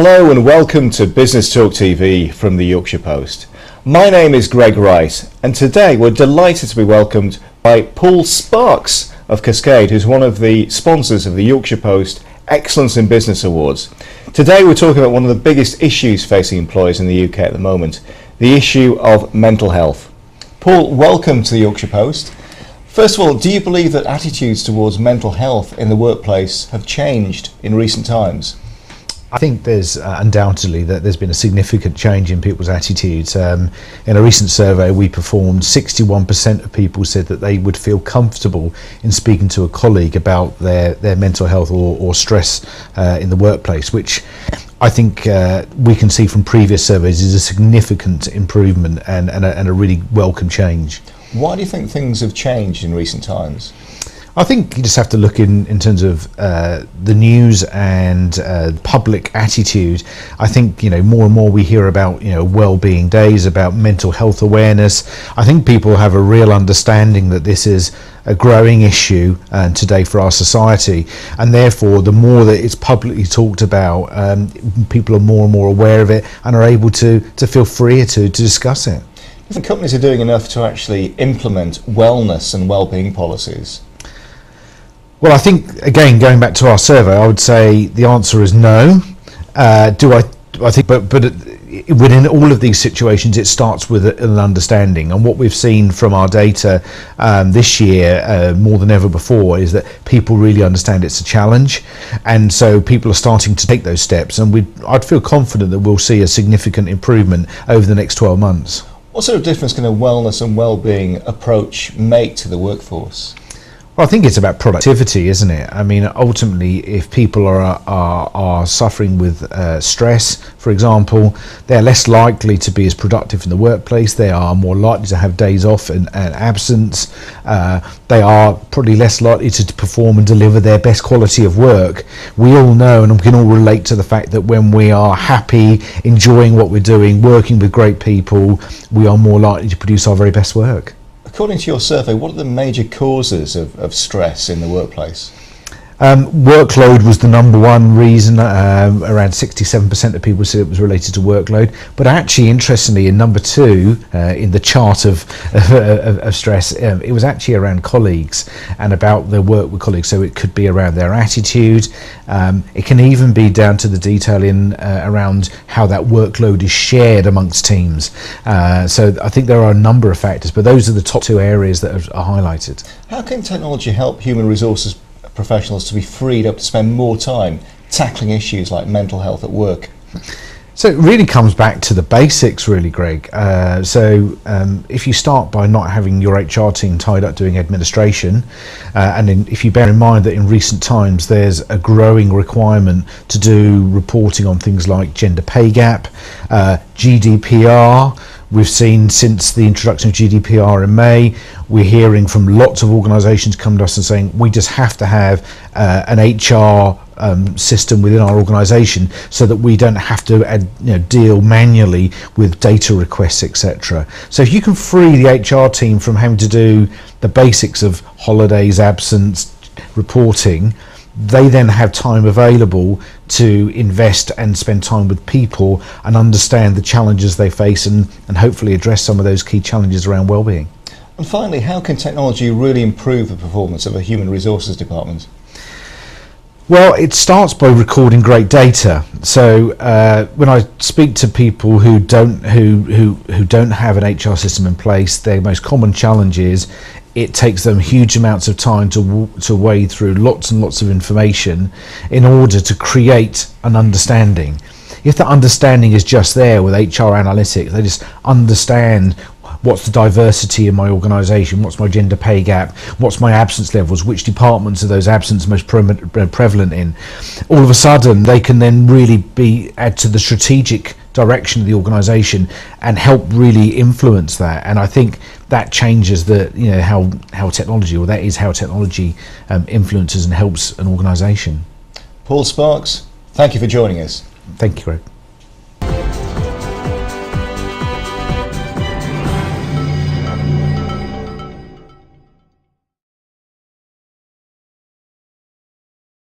Hello and welcome to Business Talk TV from the Yorkshire Post. My name is Greg Wright and today we're delighted to be welcomed by Paul Sparks of Cascade, who's one of the sponsors of the Yorkshire Post Excellence in Business Awards. Today we're talking about one of the biggest issues facing employers in the UK at the moment, the issue of mental health. Paul, welcome to the Yorkshire Post. First of all, do you believe that attitudes towards mental health in the workplace have changed in recent times? I think there's undoubtedly that there's been a significant change in people's attitudes. In a recent survey we performed, 61% of people said that they would feel comfortable in speaking to a colleague about their mental health or stress in the workplace, which I think we can see from previous surveys is a significant improvement and a really welcome change. Why do you think things have changed in recent times? I think you just have to look in terms of the news and public attitude. I think more and more we hear about well-being days, about mental health awareness. I think people have a real understanding that this is a growing issue today for our society, and therefore the more that it's publicly talked about, people are more and more aware of it and are able to feel freer to discuss it. Do you think companies are doing enough to actually implement wellness and well-being policies? Well, I think, again, going back to our survey, I would say the answer is no. I think, but within all of these situations, it starts with an understanding. And what we've seen from our data this year, more than ever before, is that people really understand it's a challenge. And so people are starting to take those steps. And I'd feel confident that we'll see a significant improvement over the next 12 months. What sort of difference can a wellness and well-being approach make to the workforce? Well, I think it's about productivity, isn't it? I mean, ultimately, if people are suffering with stress, for example, they're less likely to be as productive in the workplace. They are more likely to have days off and absence. They are probably less likely to perform and deliver their best quality of work. We all know, and we can all relate to the fact that when we are happy, enjoying what we're doing, working with great people, we are more likely to produce our very best work. According to your survey, what are the major causes of stress in the workplace? Workload was the number one reason. Around 67% of people said it was related to workload. But actually, interestingly, in number two, in the chart of stress, it was actually around colleagues and about their work with colleagues. So it could be around their attitude. It can even be down to the detail around how that workload is shared amongst teams. So I think there are a number of factors, but those are the top two areas that are highlighted. How can technology help human resources professionals to be freed up to spend more time tackling issues like mental health at work? So it really comes back to the basics, really, Greg. If you start by not having your HR team tied up doing administration, if you bear in mind that in recent times there's a growing requirement to do reporting on things like gender pay gap, GDPR. We've seen since the introduction of GDPR in May, we're hearing from lots of organisations come to us and saying we just have to have an HR system within our organisation so that we don't have to deal manually with data requests, etc. So if you can free the HR team from having to do the basics of holidays, absence, reporting, they then have time available to invest and spend time with people and understand the challenges they face and hopefully address some of those key challenges around well-being. And finally, how can technology really improve the performance of a human resources department? Well, it starts by recording great data. So when I speak to people who don't have an HR system in place, their most common challenge is it takes them huge amounts of time to wade through lots and lots of information in order to create an understanding. If that understanding is just there with HR analytics, they just understand what's the diversity in my organisation, what's my gender pay gap, what's my absence levels, which departments are those absence most prevalent in. All of a sudden they can then really add to the strategic direction of the organisation and help really influence that. And I think that changes how technology, or that is how technology influences and helps an organisation. Paul Sparks, thank you for joining us. Thank you, Greg.